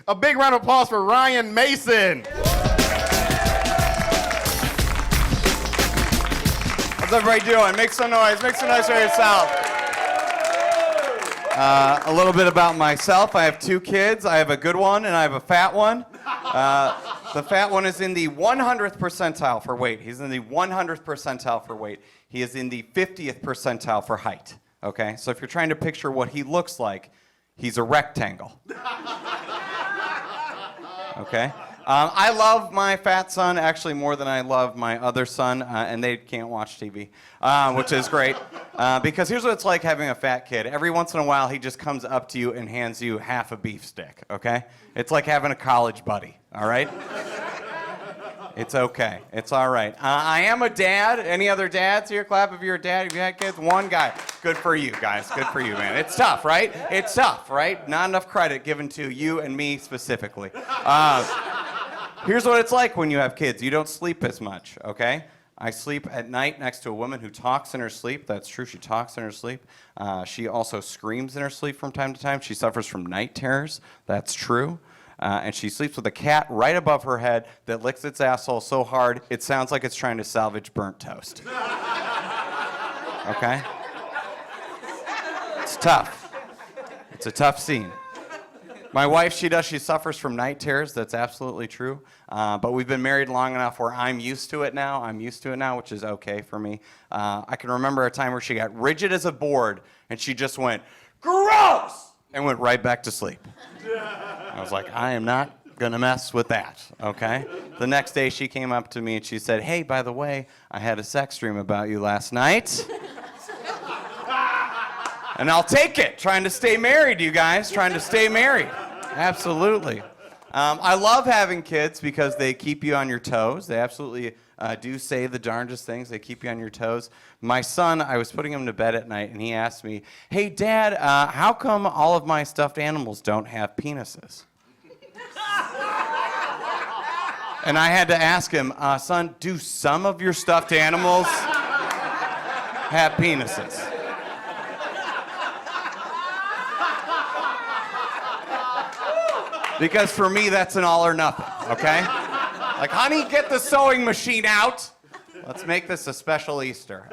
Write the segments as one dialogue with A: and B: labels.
A: A big round of applause for Ryan Mason.
B: How's everybody doing? Make some noise. Make some noise for yourself. A little bit about myself. I have 2 kids. I have a good one and I have a fat one. The fat one is in the 100th percentile for weight. He's in the 100th percentile for weight. He is in the 50th percentile for height. Okay? So if you're trying to picture what he looks like, he's a rectangle. Okay? I love my fat son actually more than I love my other son, and they can't watch TV, which is great. Because here's what it's like having a fat kid. Every once in a while, he just comes up to you and hands you half a beef stick, okay? It's like having a college buddy, all right? It's okay. It's all right. I am a dad. Any other dads here? Clap if you're a dad. If you had kids? One guy. Good for you, guys. Good for you, man. It's tough, right? It's tough, right? Not enough credit given to you and me specifically. Here's what it's like when you have kids. You don't sleep as much, okay? I sleep at night next to a woman who talks in her sleep. That's true. She talks in her sleep. She also screams in her sleep from time to time. She suffers from night terrors. That's true. And she sleeps with a cat right above her head that licks its asshole so hard it sounds like it's trying to salvage burnt toast. Okay? It's tough. It's a tough scene. My wife, she suffers from night terrors. That's absolutely true. But we've been married long enough where I'm used to it now. Which is okay for me. I can remember a time where she got rigid as a board and she just went, "Gross!" and went right back to sleep. I was like, I am not going to mess with that, okay? The next day she came up to me and she said, "Hey, by the way, I had a sex dream about you last night." And I'll take it. Trying to stay married, you guys. Trying to stay married. Absolutely. I love having kids because they keep you on your toes. They absolutely do say the darndest things. They keep you on your toes. My son, I was putting him to bed at night, and he asked me, "Hey, Dad, how come all of my stuffed animals don't have penises?" And I had to ask him, "Son, do some of your stuffed animals have penises?" Because for me, that's an all or nothing, okay? Like, honey, get the sewing machine out. Let's make this a special Easter.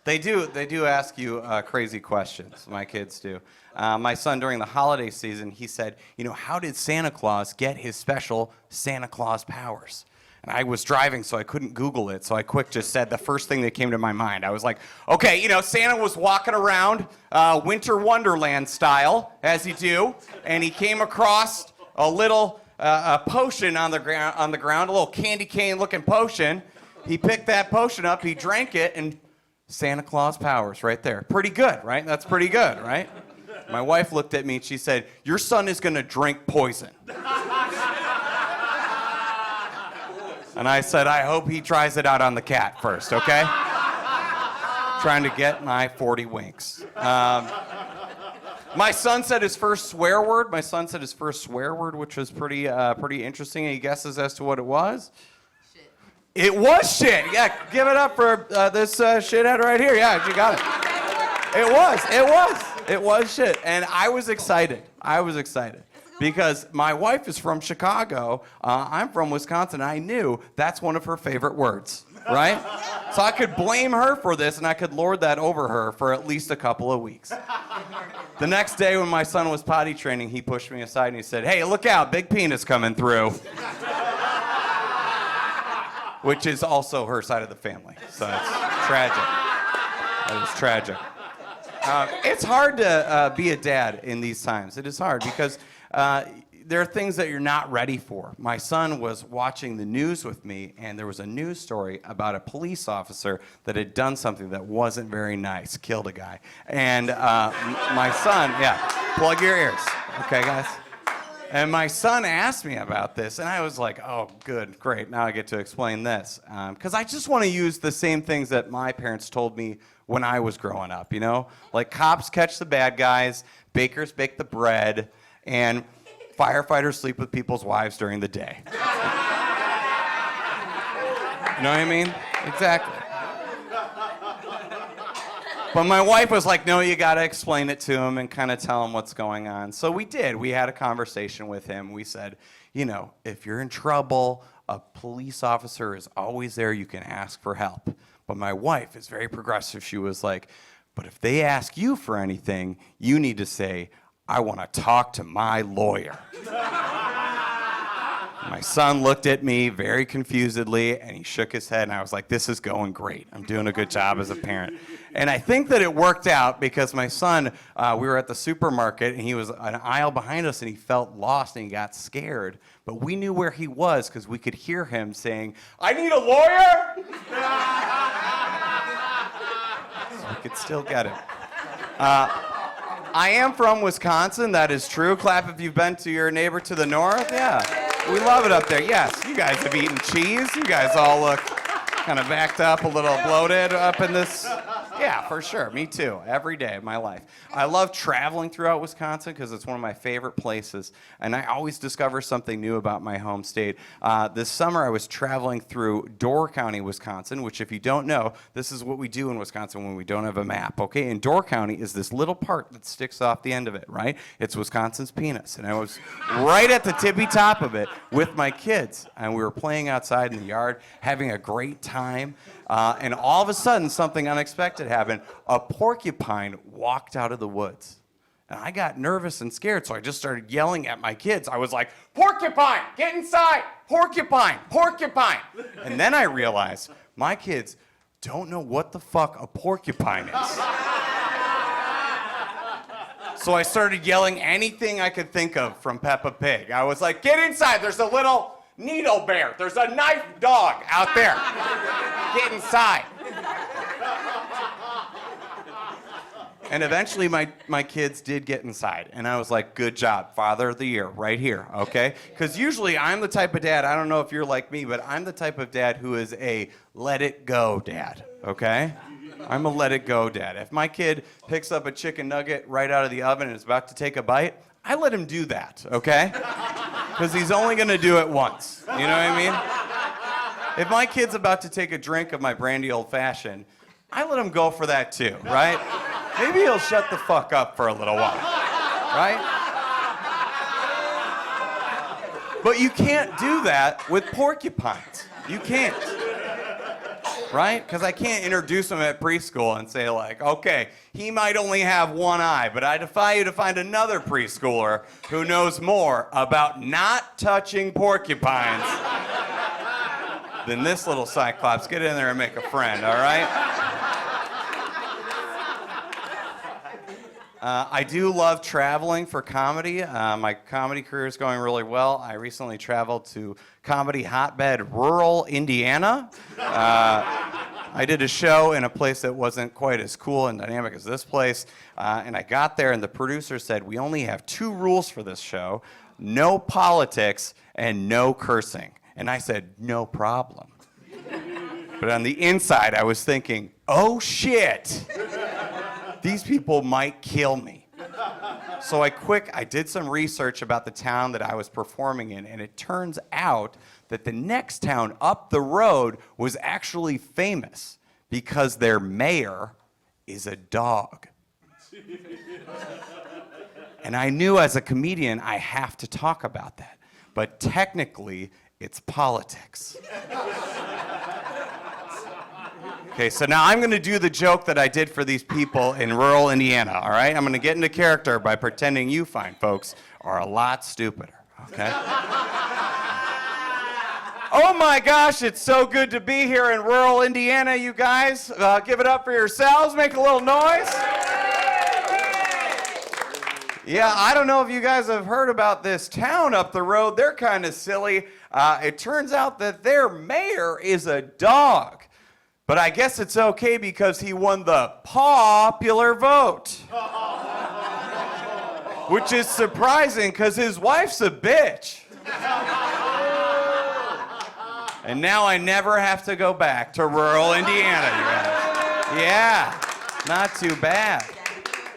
B: They do ask you crazy questions, my kids do. My son, during the holiday season, he said, "How did Santa Claus get his special Santa Claus powers?" And I was driving, so I couldn't Google it, so I just said the first thing that came to my mind. I was like, okay, Santa was walking around Winter Wonderland style, as you do, and he came across a little potion on the ground, a little candy cane-looking potion. He picked that potion up, he drank it, and Santa Claus powers right there. Pretty good, right? That's pretty good, right? My wife looked at me, and she said, "Your son is going to drink poison." And I said, "I hope he tries it out on the cat first, okay?" Trying to get my 40 winks. My son said his first swear word. Which was pretty interesting. Any guesses as to what it was?
C: Shit.
B: It was shit. Yeah, give it up for this shithead right here. Yeah, you got it. It was shit. And I was excited. Because my wife is from Chicago, I'm from Wisconsin, I knew that's one of her favorite words, right? So I could blame her for this, and I could lord that over her for at least a couple of weeks. The next day when my son was potty training, he pushed me aside and he said, "Hey, look out, big penis coming through." Which is also her side of the family, so it's tragic. That is tragic. It's hard to be a dad in these times. It is hard because there are things that you're not ready for. My son was watching the news with me, and there was a news story about a police officer that had done something that wasn't very nice, killed a guy. And my son, plug your ears, okay, guys? And my son asked me about this, and I was like, oh, good, great, now I get to explain this. Because I just want to use the same things that my parents told me when I was growing up, Like cops catch the bad guys, bakers bake the bread, and firefighters sleep with people's wives during the day. You know what I mean? Exactly. But my wife was like, no, you got to explain it to him and kind of tell him what's going on. So we did. We had a conversation with him. We said, you know, if you're in trouble, a police officer is always there. You can ask for help. But my wife is very progressive. She was like, but if they ask you for anything, you need to say, I want to talk to my lawyer. My son looked at me very confusedly, and he shook his head, and I was like, this is going great. I'm doing a good job as a parent. And I think that it worked out because my son, we were at the supermarket, and he was an aisle behind us, and he felt lost, and he got scared. But we knew where he was because we could hear him saying, I need a lawyer! So we could still get it. I am from Wisconsin, that is true. Clap if you've been to your neighbor to the north. Yeah, we love it up there. Yes, you guys have eaten cheese. You guys all look kind of backed up, a little bloated up in this. Yeah, for sure. Me too. Every day of my life. I love traveling throughout Wisconsin because it's one of my favorite places, and I always discover something new about my home state. This summer, I was traveling through Door County, Wisconsin, which, if you don't know, this is what we do in Wisconsin when we don't have a map, okay? And Door County is this little part that sticks off the end of it, right? It's Wisconsin's penis, and I was right at the tippy top of it with my kids, and we were playing outside in the yard, having a great time. And all of a sudden, something unexpected happened. A porcupine walked out of the woods. And I got nervous and scared, so I just started yelling at my kids. I was like, porcupine, get inside! Porcupine, porcupine! And then I realized my kids don't know what the fuck a porcupine is. So I started yelling anything I could think of from Peppa Pig. I was like, get inside, there's a little needle bear. There's a knife dog out there. Get inside. And eventually my kids did get inside. And I was like, good job, Father of the Year, right here, okay? Because usually I'm the type of dad, I don't know if you're like me, but I'm the type of dad who is a let it go dad, okay? I'm a let it go dad. If my kid picks up a chicken nugget right out of the oven and is about to take a bite, I let him do that, okay? Because he's only going to do it once. You know what I mean? If my kid's about to take a drink of my brandy old fashioned, I let him go for that too, right? Maybe he'll shut the fuck up for a little while, right? But you can't do that with porcupines. You can't. Right? Because I can't introduce him at preschool and say, like, okay, he might only have one eye, but I defy you to find another preschooler who knows more about not touching porcupines than this little cyclops. Get in there and make a friend, all right? I do love traveling for comedy. My comedy career is going really well. I recently traveled to comedy hotbed rural Indiana. I did a show in a place that wasn't quite as cool and dynamic as this place. And I got there, and the producer said, we only have 2 rules for this show: no politics and no cursing. And I said, no problem. But on the inside, I was thinking, oh shit. These people might kill me. So I did some research about the town that I was performing in, and it turns out that the next town up the road was actually famous because their mayor is a dog. And I knew as a comedian I have to talk about that, but technically it's politics. Okay, so now I'm going to do the joke that I did for these people in rural Indiana, all right? I'm going to get into character by pretending you fine folks are a lot stupider, okay? Oh my gosh, it's so good to be here in rural Indiana, you guys. Give it up for yourselves, make a little noise. Yeah, I don't know if you guys have heard about this town up the road. They're kind of silly. It turns out that their mayor is a dog. But I guess it's okay because he won the popular vote. Which is surprising because his wife's a bitch. And now I never have to go back to rural Indiana, you guys. Yeah, not too bad.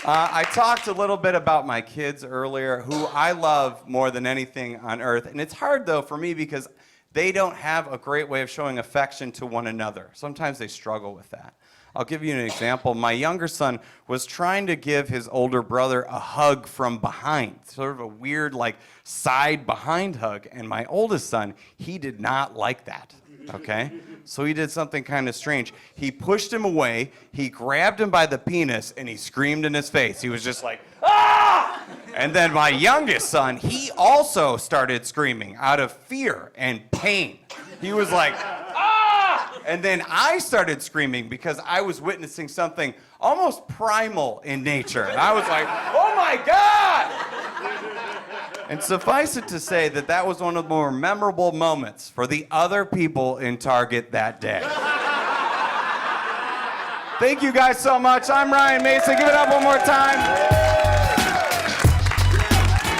B: I talked a little bit about my kids earlier, who I love more than anything on earth. And it's hard, though, for me because they don't have a great way of showing affection to one another. Sometimes they struggle with that. I'll give you an example. My younger son was trying to give his older brother a hug from behind, sort of a weird, like, side behind hug. And my oldest son, he did not like that, okay? So he did something kind of strange. He pushed him away, he grabbed him by the penis, and he screamed in his face. He was just like, ah! And then my youngest son, he also started screaming out of fear and pain. He was like, ah! And then I started screaming because I was witnessing something almost primal in nature. And I was like, oh my God! And suffice it to say that that was one of the more memorable moments for the other people in Target that day. Thank you guys so much. I'm Ryan Mason. Give it up one more time.